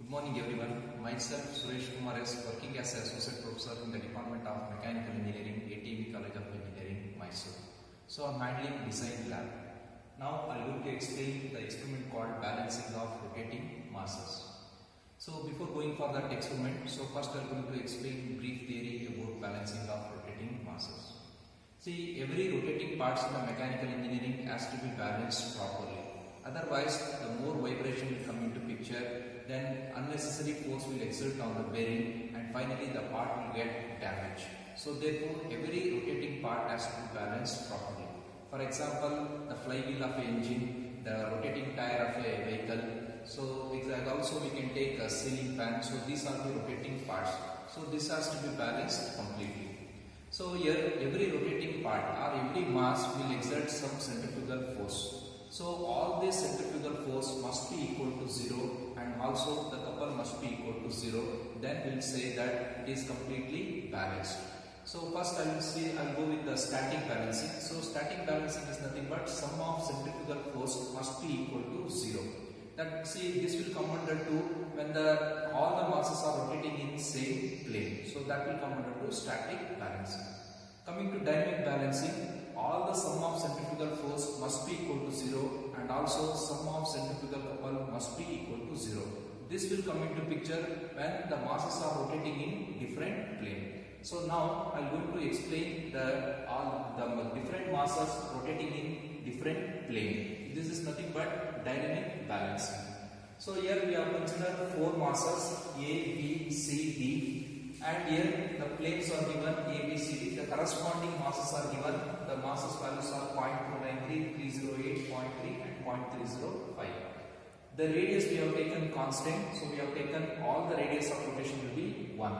Good morning everyone. Myself Suresh Kumar S, working as an associate professor in the Department of Mechanical Engineering, ATV College of Engineering, Mysore. So I'm handling design lab. Now I'm going to explain the experiment called balancing of rotating masses. So before going for that experiment, first I'm going to explain brief theory about balancing of rotating masses. See, every rotating parts in the mechanical engineering has to be balanced properly. Otherwise, the more vibration will come into picture, then unnecessary force will exert on the bearing and finally the part will get damaged. So therefore, every rotating part has to be balanced properly. For example, the flywheel of an engine, the rotating tire of a vehicle. So also we can take a ceiling fan. So these are the rotating parts. So this has to be balanced completely. So here every rotating part or every mass will exert some centrifugal force. So all this centrifugal force must be equal to 0 and also the couple must be equal to 0. Then we will say that it is completely balanced. So first I will go with the static balancing. So static balancing is nothing but sum of centrifugal force must be equal to 0. That this will come under to when all the masses are rotating in same plane. So that will come under to static balancing. Coming to dynamic balancing, all the sum of centrifugal force must be equal to 0 and also sum of centrifugal couple must be equal to 0. This will come into picture when the masses are rotating in different plane. So now I am going to explain all the different masses rotating in different plane. This is nothing but dynamic balancing. So here we have considered 4 masses A, B, C, D. And here the planes are given A, B, C, D. The corresponding masses are given. The masses values are 0.293, 308, 0.3 and 0.305. The radius we have taken constant. So we have taken all the radius of rotation will be 1.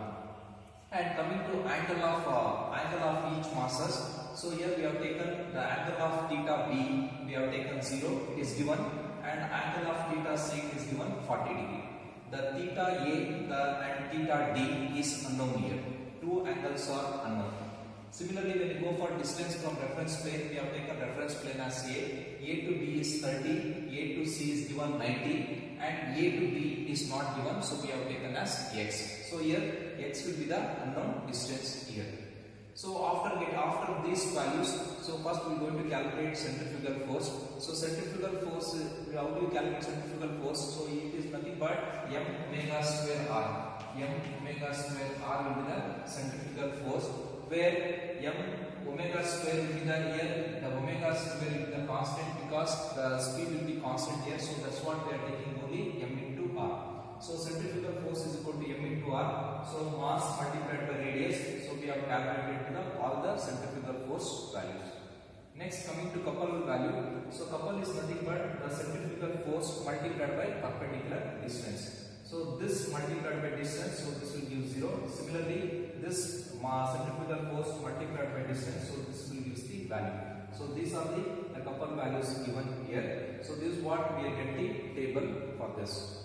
And coming to angle of each masses. So here we have taken the angle of theta B. We have taken 0. It is given. And angle of theta C is given 40 degree. The theta A and theta D is unknown here. Two angles are unknown. Similarly, when you go for distance from reference plane, we have taken reference plane as A. A to B is 30, A to C is given 90 and A to B is not given. So we have taken as X. So here X will be the unknown distance here. So after these values, so first we are going to calculate centrifugal force. So centrifugal force, how do you calculate centrifugal force? So it is nothing but m omega square r. M omega square r will be the centrifugal force, where m omega square will be the here. The omega square will be the constant because the speed will be constant here. So that's what we are taking only m into r. So centrifugal force is equal to m into r. So mass multiplied by radius. So we have calculated all the centrifugal force values. Next, coming to couple value. So couple is nothing but the centrifugal force multiplied by perpendicular distance. So this multiplied by distance, so this will give 0. Similarly, this centrifugal force multiplied by distance, so this will give the value. So these are the couple values given here. So this is what we are getting table for this.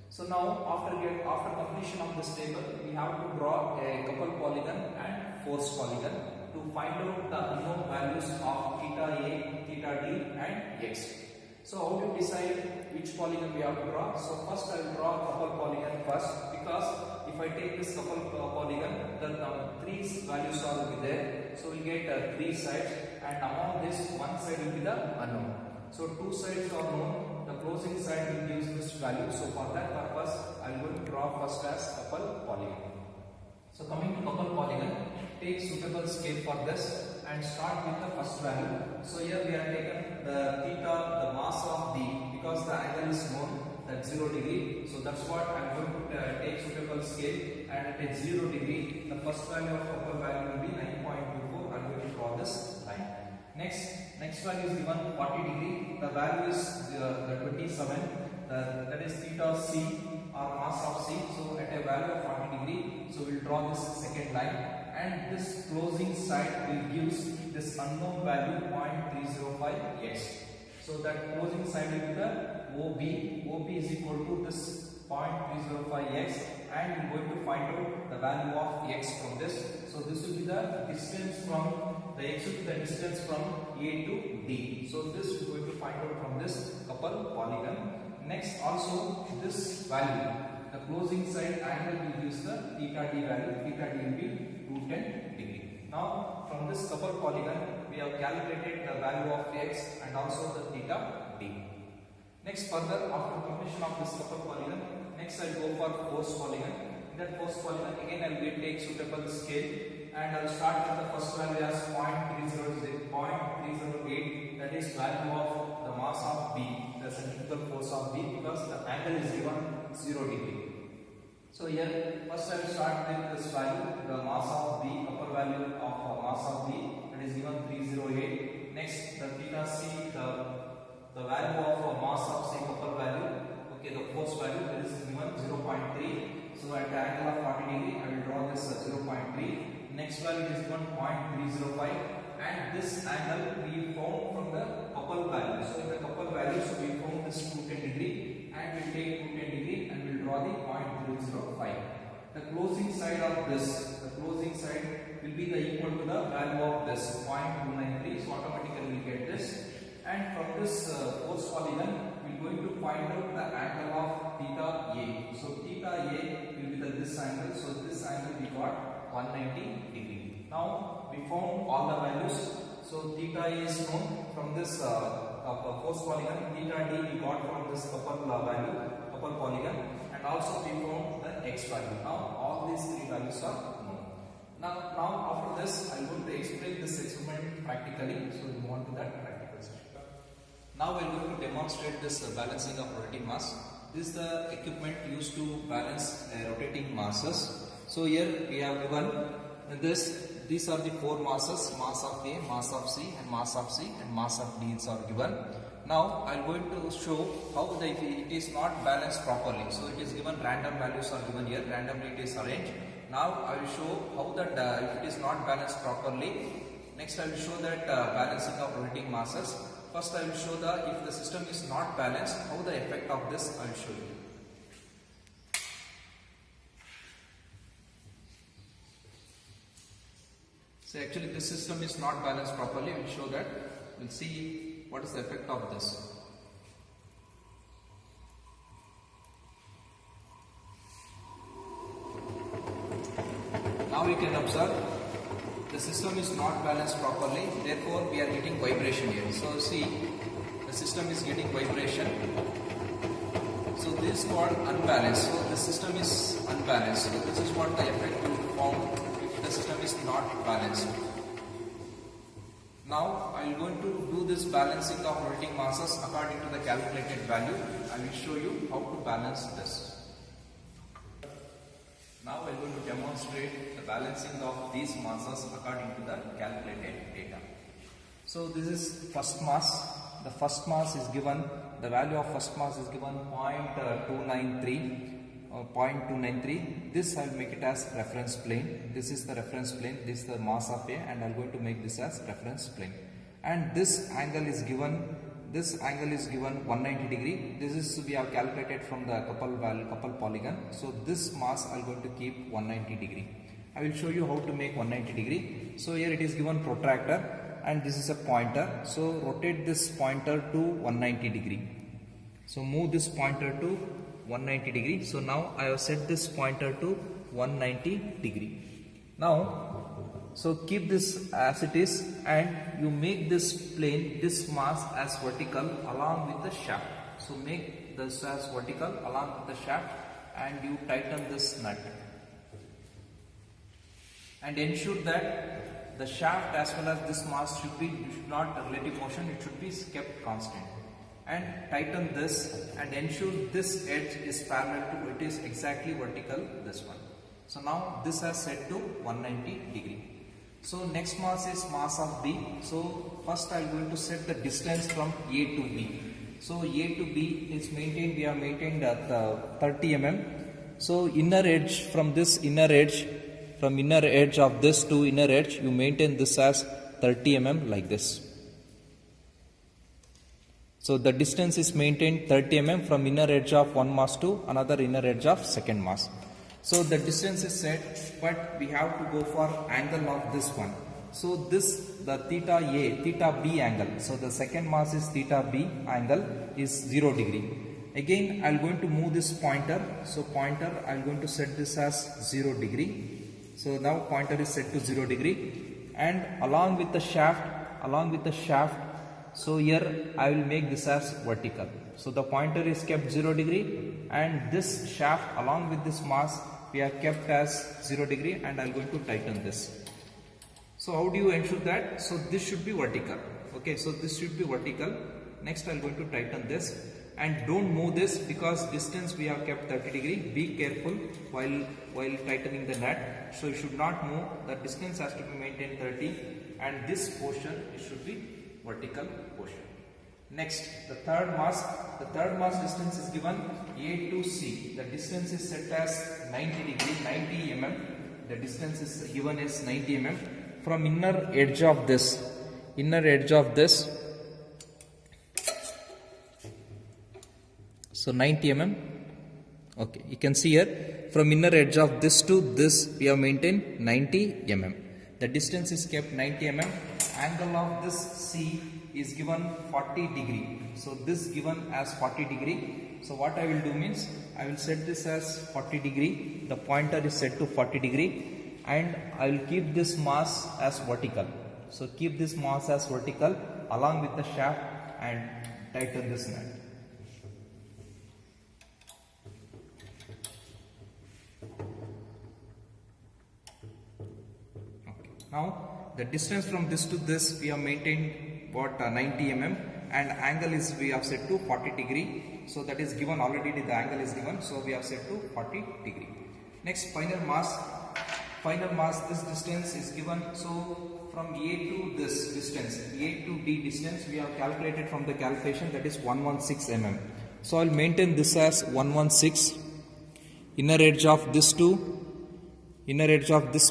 So now after completion of this table, we have to draw a couple polygon and force polygon to find out the unknown values of theta A, theta D and X. So how to decide which polygon we have to draw? So first I will draw a couple polygon first, because if I take this couple polygon, then 3 values will be there. So we get 3 sides, and among this one side will be the unknown. So 2 sides are known. The closing side will give this value. So for that purpose, I will going to draw first as couple polygon. So coming to couple polygon, take suitable scale for this and start with the first value. So here we have taken the theta, the mass of D, because the angle is known, that 0 degree. So that's what I am going to take suitable scale, and at 0 degree, the first value of couple value will be 9.24. I am going to draw this line. Next value is given 40 degree. The value is the 27. That is theta C or mass of C. So at a value of 40 degree, so we will draw this second line, and this closing side will give this unknown value 0.305 x. So that closing side will be the OB. OB is equal to this 0.305 x, and we are going to find out the value of x from this. So this will be the distance from the x will be the distance from A to D. So this we are going to find out from this couple polygon. Next, also this value, the closing side angle will use the theta d value. Theta d will be 210 degree. Now from this couple polygon we have calculated the value of x and also the theta d. Next further, after completion of this couple polygon, next I will go for force polygon. In that force polygon again I will take suitable scale and I will start with the first value as 0.308, that is value of the mass of B, the centrifugal force of B, because the angle is given 0 degree. So here first I will start with this value, the mass of B, upper value of mass of B, that is given 308. Next the theta C, the value of mass of C couple value, okay, the force value, that is given 0.3. So at the angle of 40 degree I will draw this 0.3. Next value is given 0.305, and this angle we found from the couple value. So in the couple value, so we found this 210 degree and we take 210 degree and we will draw the 0.305. The closing side of this, the closing side will be the equal to the value of this 0.293. So automatically we get this. And from this force polygon, we are going to find out the angle of theta A. So theta A will be this angle. So this angle we got 190 degree. Now we found all the values. So theta A is known from this force polygon. Theta D we got from this couple value, couple polygon, and also we found the x value. Now all these three values are known. Now after this I am going to explain this experiment practically. So we move on to that practical section. Now we are going to demonstrate this balancing of rotating mass. This is the equipment used to balance rotating masses. So here we have given this. These are the four masses: mass of A, mass of C, and mass of C, and mass of D are given. Now I am going to show how it is not balanced properly. So it is given random values are given here. Randomly it is arranged. Now I will show how that if it is not balanced properly. Next I will show that balancing of rotating masses. First I will show if the system is not balanced, how the effect of this I will show you. So actually this system is not balanced properly. We will show that. We will see what is the effect of this. Now we can observe the system is not balanced properly, therefore we are getting vibration here. So see, the system is getting vibration. So this is called unbalanced. So the system is unbalanced. So this is what the effect will form if the system is not balanced. Now I am going to do this balancing of rotating masses according to the calculated value. I will show you how to balance this. Now I am going to demonstrate the balancing of these masses according to the calculated data. So this is first mass. The first mass is given, the value of first mass is given 0.293. This I will make it as reference plane. This is the reference plane. This is the mass of A, and I am going to make this as reference plane. And this angle is given. This angle is given 190 degree. This is we have calculated from the couple polygon. So this mass I am going to keep 190 degree. I will show you how to make 190 degree. So here it is given protractor and this is a pointer. So rotate this pointer to 190 degree. So move this pointer to 190 degree. So now I have set this pointer to 190 degree. Now so keep this as it is and you make this plane, this mass as vertical along with the shaft. So make this as vertical along with the shaft and you tighten this nut. And ensure that the shaft as well as this mass should not relative motion, it should be kept constant. And tighten this and ensure this edge is parallel to it is exactly vertical, this one. So now this has set to 190 degree. So next mass is mass of B. So first I am going to set the distance from A to B. So A to B is maintained, we have maintained at 30 mm. So inner edge from this inner edge, from inner edge of this to inner edge, you maintain this as 30 mm like this. So the distance is maintained 30 mm from inner edge of one mass to another inner edge of second mass. So the distance is set, but we have to go for angle of this one. So this, the theta A, theta B angle. So the second mass is theta B angle is 0 degree. Again, I'm going to move this pointer. So pointer, I'm going to set this as 0 degree. So now pointer is set to 0 degree, and along with the shaft, so here I will make this as vertical. So the pointer is kept 0 degree, and this shaft along with this mass we have kept as 0 degree, and I'm going to tighten this. So how do you ensure that? So this should be vertical. Okay, so this should be vertical. Next I'm going to tighten this, and don't move this because distance we have kept 30 degree. Be careful while tightening the nut. So you should not move. The distance has to be maintained 30, and this portion it should be vertical portion. Next, the third mass distance is given A to C. The distance is set as 90 degree, 90 mm. The distance is given as 90 mm from inner edge of this. So 90 mm. Okay, you can see here from inner edge of this to this we have maintained 90 mm. The distance is kept 90 mm. Angle of this C is given 40 degree. So this given as 40 degree. So what I will do means I will set this as 40 degree. The pointer is set to 40 degree, and I will keep this mass as vertical. So keep this mass as vertical along with the shaft and tighten this nut. Now the distance from this to this we have maintained what 90 mm, and angle is we have set to 40 degree. So that is given already, the angle is given, so we have set to 40 degree. Next, final mass, this distance is given. So from A to this distance, A to D distance we have calculated from the calculation, that is 116 mm. So I will maintain this as 116. Inner edge of this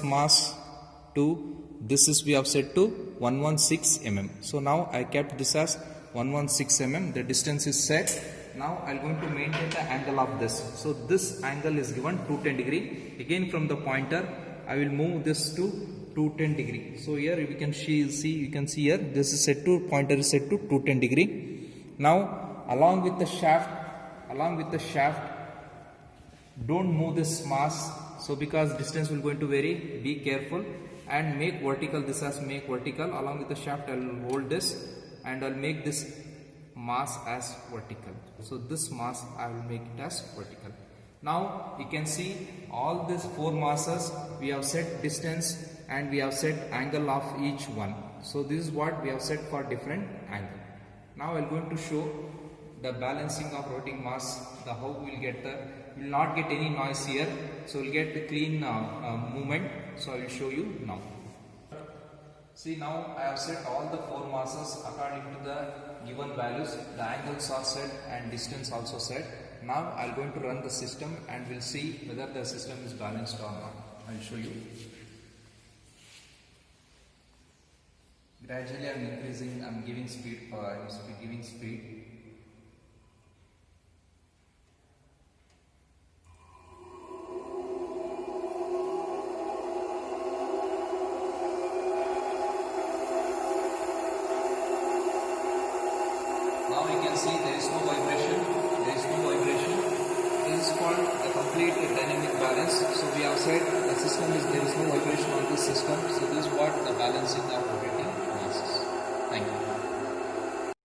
mass to this is we have set to 116 mm. So now I kept this as 116 mm. The distance is set. Now I am going to maintain the angle of this. So this angle is given 210 degree. Again from the pointer I will move this to 210 degree. So here you can see here this is set to, pointer is set to 210 degree. Now along with the shaft, don't move this mass. So because distance will going to vary, be careful and make vertical. This as make vertical. Along with the shaft I will hold this and I will make this mass as vertical. So this mass I will make it as vertical. Now you can see all these four masses we have set distance and we have set angle of each one. So this is what we have set for different angle. Now I am going to show the balancing of rotating mass, the how we will get the, we will not get any noise here, so we will get the clean movement. So I will show you now. See, now I have set all the four masses according to the given values. The angles are set and distance also set. Now I am going to run the system and we'll see whether the system is balanced or not. I will show you. Gradually I am increasing, I am giving speed, giving speed. Now you can see there is no vibration. This is called the complete dynamic balance. So we have said the system is, there is no vibration on this system. So this is what the balancing of rotating